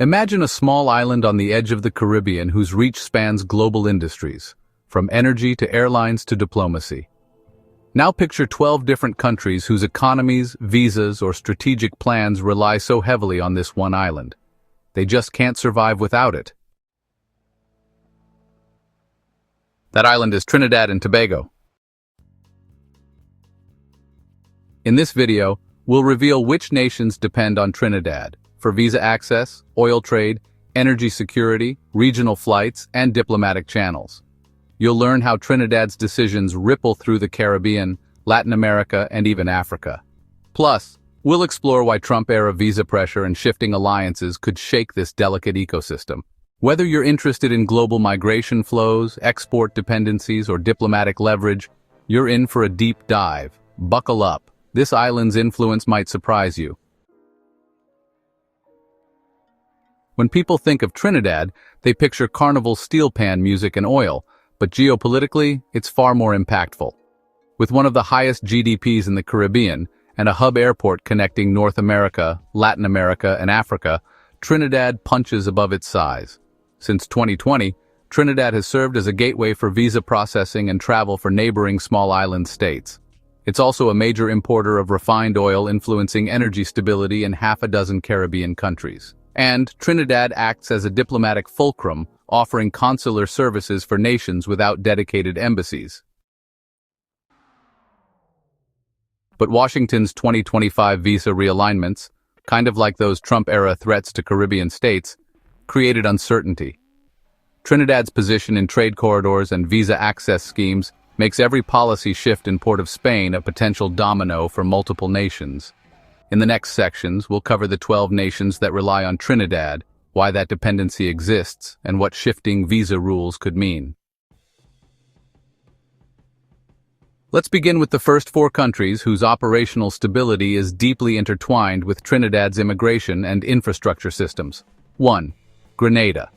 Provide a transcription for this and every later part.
Imagine a small island on the edge of the Caribbean whose reach spans global industries, from energy to airlines to diplomacy. Now picture 12 different countries whose economies, visas, or strategic plans rely so heavily on this one island. They just can't survive without it. That island is Trinidad and Tobago. In this video, we'll reveal which nations depend on Trinidad for visa access, oil trade, energy security, regional flights, and diplomatic channels. You'll learn how Trinidad's decisions ripple through the Caribbean, Latin America, and even Africa. Plus, we'll explore why Trump-era visa pressure and shifting alliances could shake this delicate ecosystem. Whether you're interested in global migration flows, export dependencies, or diplomatic leverage, you're in for a deep dive. Buckle up. This island's influence might surprise you. When people think of Trinidad, they picture carnival steel pan music and oil, but geopolitically, it's far more impactful. With one of the highest GDPs in the Caribbean and a hub airport connecting North America, Latin America, and Africa, Trinidad punches above its size. Since 2020, Trinidad has served as a gateway for visa processing and travel for neighboring small island states. It's also a major importer of refined oil, influencing energy stability in half a dozen Caribbean countries. And Trinidad acts as a diplomatic fulcrum, offering consular services for nations without dedicated embassies. But Washington's 2025 visa realignments, kind of like those Trump-era threats to Caribbean states, created uncertainty. Trinidad's position in trade corridors and visa access schemes makes every policy shift in Port of Spain a potential domino for multiple nations. In the next sections, we'll cover the 12 nations that rely on Trinidad, why that dependency exists, and what shifting visa rules could mean. Let's begin with the first 4 countries whose operational stability is deeply intertwined with Trinidad's immigration and infrastructure systems. 1. Grenada.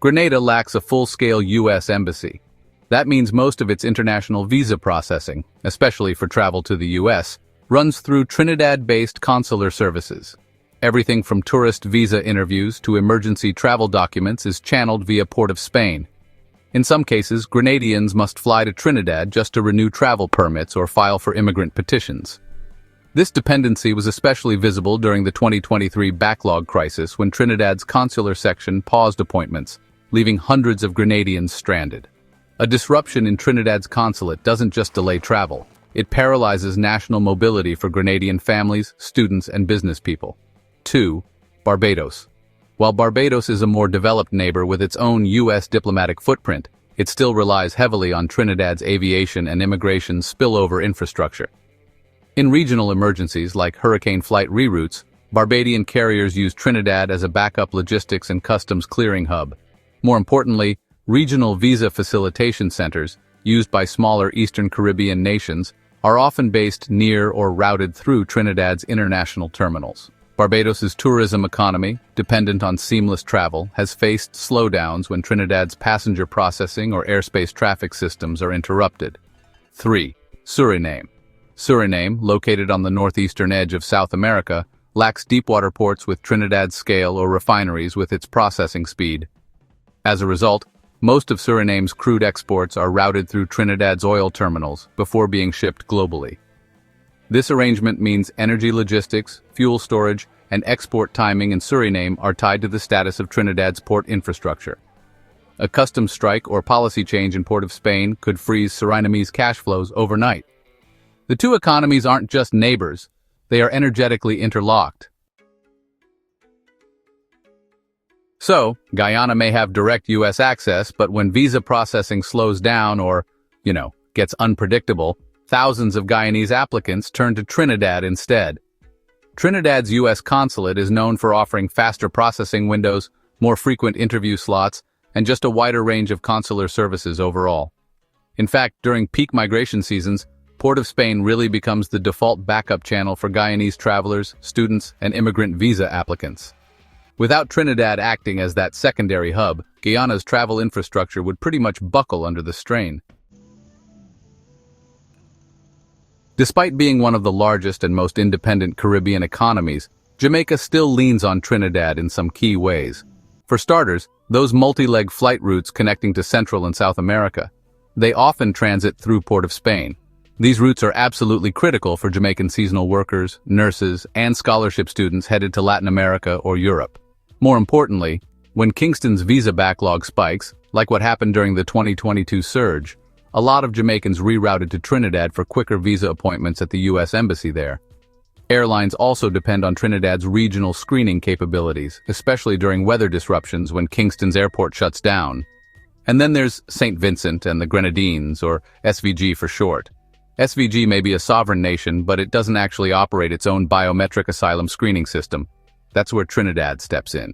Grenada lacks a full-scale U.S. embassy. That means most of its international visa processing, especially for travel to the U.S., runs through Trinidad-based consular services. Everything from tourist visa interviews to emergency travel documents is channeled via Port of Spain. In some cases, Grenadians must fly to Trinidad just to renew travel permits or file for immigrant petitions. This dependency was especially visible during the 2023 backlog crisis when Trinidad's consular section paused appointments, leaving hundreds of Grenadians stranded. A disruption in Trinidad's consulate doesn't just delay travel. It paralyzes national mobility for Grenadian families, students, and business people. 2. Barbados. While Barbados is a more developed neighbor with its own U.S. diplomatic footprint, it still relies heavily on Trinidad's aviation and immigration spillover infrastructure. In regional emergencies like hurricane flight reroutes, Barbadian carriers use Trinidad as a backup logistics and customs clearing hub. More importantly, regional visa facilitation centers, used by smaller Eastern Caribbean nations, are often based near or routed through Trinidad's international terminals. Barbados's tourism economy, dependent on seamless travel, has faced slowdowns when Trinidad's passenger processing or airspace traffic systems are interrupted. 3. Suriname. Suriname, located on the northeastern edge of South America, lacks deepwater ports with Trinidad's scale or refineries with its processing speed. As a result, most of Suriname's crude exports are routed through Trinidad's oil terminals before being shipped globally. This arrangement means energy logistics, fuel storage, and export timing in Suriname are tied to the status of Trinidad's port infrastructure. A customs strike or policy change in Port of Spain could freeze Suriname's cash flows overnight. The two economies aren't just neighbors, they are energetically interlocked. So, Guyana may have direct U.S. access, but when visa processing slows down or, gets unpredictable, thousands of Guyanese applicants turn to Trinidad instead. Trinidad's U.S. consulate is known for offering faster processing windows, more frequent interview slots, and just a wider range of consular services overall. In fact, during peak migration seasons, Port of Spain really becomes the default backup channel for Guyanese travelers, students, and immigrant visa applicants. Without Trinidad acting as that secondary hub, Guyana's travel infrastructure would pretty much buckle under the strain. Despite being one of the largest and most independent Caribbean economies, Jamaica still leans on Trinidad in some key ways. For starters, those multi-leg flight routes connecting to Central and South America. They often transit through Port of Spain. These routes are absolutely critical for Jamaican seasonal workers, nurses, and scholarship students headed to Latin America or Europe. More importantly, when Kingston's visa backlog spikes, like what happened during the 2022 surge, a lot of Jamaicans rerouted to Trinidad for quicker visa appointments at the U.S. Embassy there. Airlines also depend on Trinidad's regional screening capabilities, especially during weather disruptions when Kingston's airport shuts down. And then there's St. Vincent and the Grenadines, or SVG for short. SVG may be a sovereign nation, but it doesn't actually operate its own biometric asylum screening system. That's where Trinidad steps in.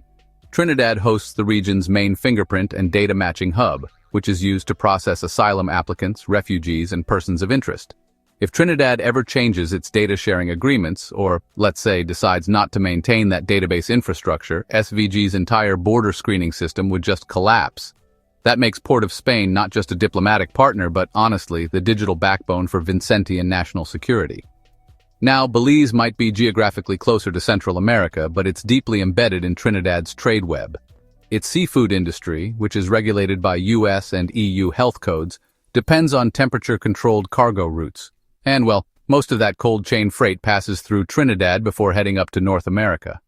Trinidad hosts the region's main fingerprint and data matching hub, which is used to process asylum applicants, refugees, and persons of interest. If Trinidad ever changes its data sharing agreements, or, let's say, decides not to maintain that database infrastructure, SVG's entire border screening system would just collapse. That makes Port of Spain not just a diplomatic partner, but honestly, the digital backbone for Vincentian national security. Now, Belize might be geographically closer to Central America, but it's deeply embedded in Trinidad's trade web. Its seafood industry, which is regulated by US and EU health codes, depends on temperature-controlled cargo routes. And, well, most of that cold chain freight passes through Trinidad before heading up to North America.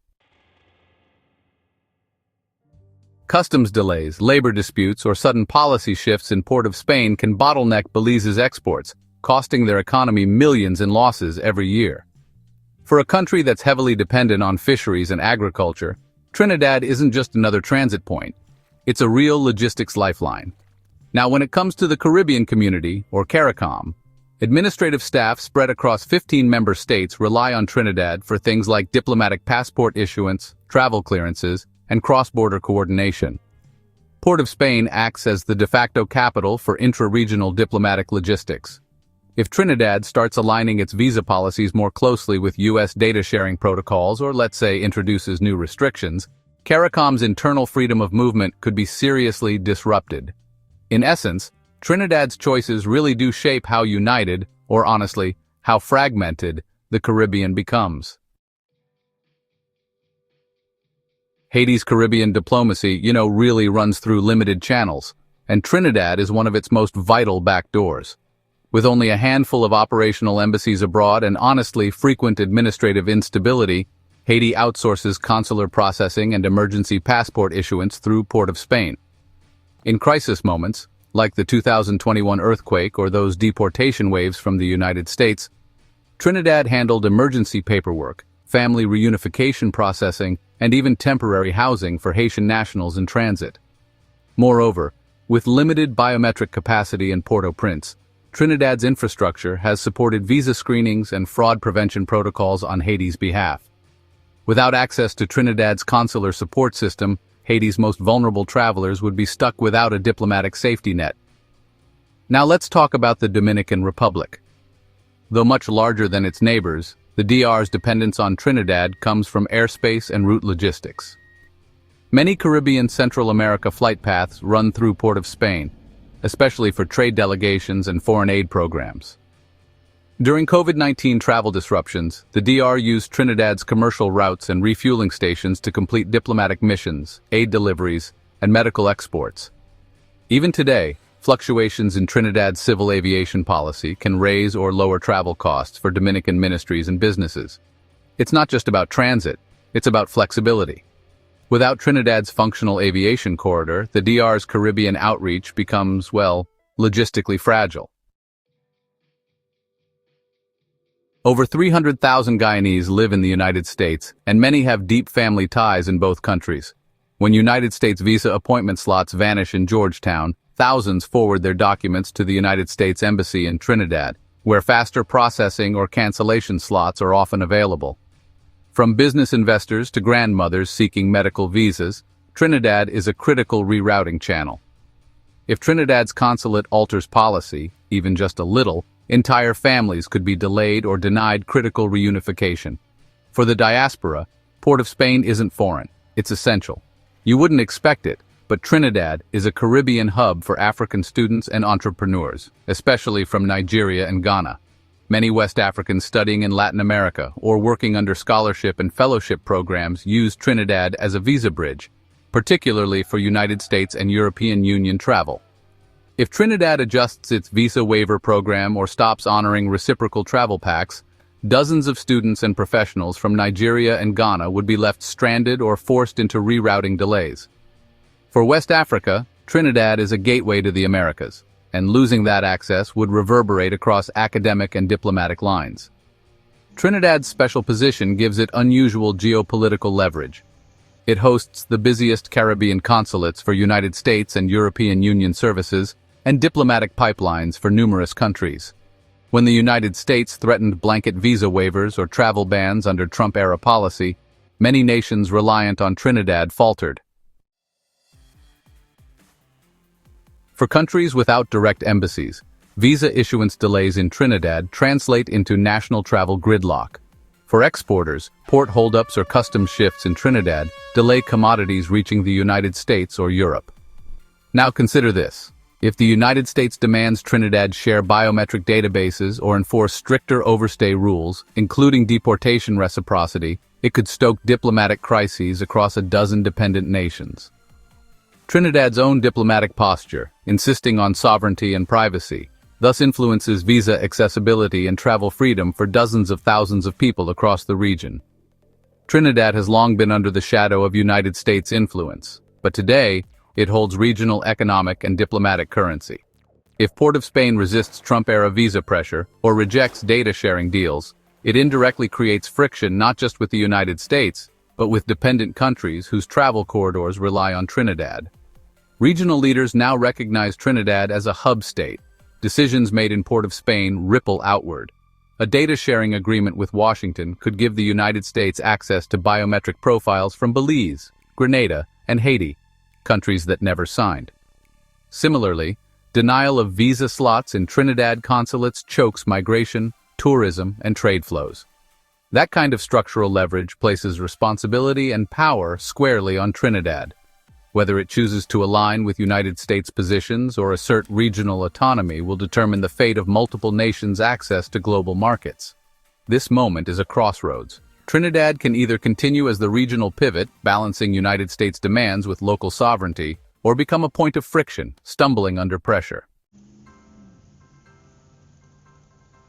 Customs delays, labor disputes, or sudden policy shifts in Port of Spain can bottleneck Belize's exports, costing their economy millions in losses every year. For a country that's heavily dependent on fisheries and agriculture, Trinidad isn't just another transit point. It's a real logistics lifeline. Now, when it comes to the Caribbean community, or CARICOM, administrative staff spread across 15 member states rely on Trinidad for things like diplomatic passport issuance, travel clearances, and cross-border coordination. Port of Spain acts as the de facto capital for intra-regional diplomatic logistics. If Trinidad starts aligning its visa policies more closely with U.S. data sharing protocols, or let's say introduces new restrictions, CARICOM's internal freedom of movement could be seriously disrupted. In essence, Trinidad's choices really do shape how united, or honestly, how fragmented, the Caribbean becomes. Haiti's Caribbean diplomacy, really runs through limited channels, and Trinidad is one of its most vital backdoors. With only a handful of operational embassies abroad and honestly frequent administrative instability, Haiti outsources consular processing and emergency passport issuance through Port of Spain. In crisis moments, like the 2021 earthquake or those deportation waves from the United States, Trinidad handled emergency paperwork, family reunification processing, and even temporary housing for Haitian nationals in transit. Moreover, with limited biometric capacity in Port-au-Prince, Trinidad's infrastructure has supported visa screenings and fraud prevention protocols on Haiti's behalf. Without access to Trinidad's consular support system, Haiti's most vulnerable travelers would be stuck without a diplomatic safety net. Now let's talk about the Dominican Republic. Though much larger than its neighbors, the DR's dependence on Trinidad comes from airspace and route logistics. Many Caribbean Central America flight paths run through Port of Spain, especially for trade delegations and foreign aid programs. During COVID-19 travel disruptions, the DR used Trinidad's commercial routes and refueling stations to complete diplomatic missions, aid deliveries, and medical exports. Even today, fluctuations in Trinidad's civil aviation policy can raise or lower travel costs for Dominican ministries and businesses. It's not just about transit, it's about flexibility. Without Trinidad's functional aviation corridor, the DR's Caribbean outreach becomes, logistically fragile. Over 300,000 Guyanese live in the United States, and many have deep family ties in both countries. When United States visa appointment slots vanish in Georgetown, thousands forward their documents to the United States Embassy in Trinidad, where faster processing or cancellation slots are often available. From business investors to grandmothers seeking medical visas, Trinidad is a critical rerouting channel. If Trinidad's consulate alters policy, even just a little, entire families could be delayed or denied critical reunification. For the diaspora, Port of Spain isn't foreign, it's essential. You wouldn't expect it, but Trinidad is a Caribbean hub for African students and entrepreneurs, especially from Nigeria and Ghana. Many West Africans studying in Latin America or working under scholarship and fellowship programs use Trinidad as a visa bridge, particularly for United States and European Union travel. If Trinidad adjusts its visa waiver program or stops honoring reciprocal travel pacts, dozens of students and professionals from Nigeria and Ghana would be left stranded or forced into rerouting delays. For West Africa, Trinidad is a gateway to the Americas, and losing that access would reverberate across academic and diplomatic lines. Trinidad's special position gives it unusual geopolitical leverage. It hosts the busiest Caribbean consulates for United States and European Union services and diplomatic pipelines for numerous countries. When the United States threatened blanket visa waivers or travel bans under Trump-era policy, many nations reliant on Trinidad faltered. For countries without direct embassies, visa issuance delays in Trinidad translate into national travel gridlock. For exporters, port holdups or customs shifts in Trinidad delay commodities reaching the United States or Europe. Now consider this. If the United States demands Trinidad share biometric databases or enforce stricter overstay rules, including deportation reciprocity, it could stoke diplomatic crises across a dozen dependent nations. Trinidad's own diplomatic posture, insisting on sovereignty and privacy, thus influences visa accessibility and travel freedom for dozens of thousands of people across the region. Trinidad has long been under the shadow of United States influence, but today, it holds regional economic and diplomatic currency. If Port of Spain resists Trump-era visa pressure or rejects data-sharing deals, it indirectly creates friction not just with the United States, but with dependent countries whose travel corridors rely on Trinidad. Regional leaders now recognize Trinidad as a hub state. Decisions made in Port of Spain ripple outward. A data-sharing agreement with Washington could give the United States access to biometric profiles from Belize, Grenada, and Haiti, countries that never signed. Similarly, denial of visa slots in Trinidad consulates chokes migration, tourism, and trade flows. That kind of structural leverage places responsibility and power squarely on Trinidad. Whether it chooses to align with United States positions or assert regional autonomy will determine the fate of multiple nations' access to global markets. This moment is a crossroads. Trinidad can either continue as the regional pivot, balancing United States demands with local sovereignty, or become a point of friction, stumbling under pressure.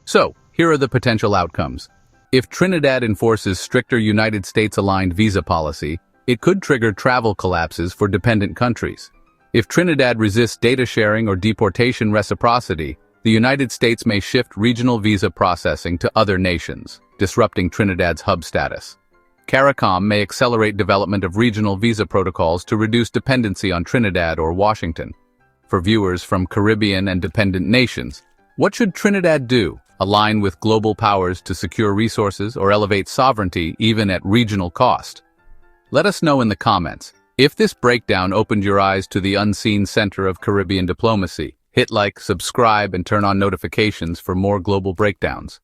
So, here are the potential outcomes. If Trinidad enforces stricter United States-aligned visa policy, it could trigger travel collapses for dependent countries. If Trinidad resists data sharing or deportation reciprocity, the United States may shift regional visa processing to other nations, disrupting Trinidad's hub status. CARICOM may accelerate development of regional visa protocols to reduce dependency on Trinidad or Washington. For viewers from Caribbean and dependent nations, what should Trinidad do? Align with global powers to secure resources or elevate sovereignty even at regional cost? Let us know in the comments. If this breakdown opened your eyes to the unseen center of Caribbean diplomacy, hit like, subscribe, and turn on notifications for more global breakdowns.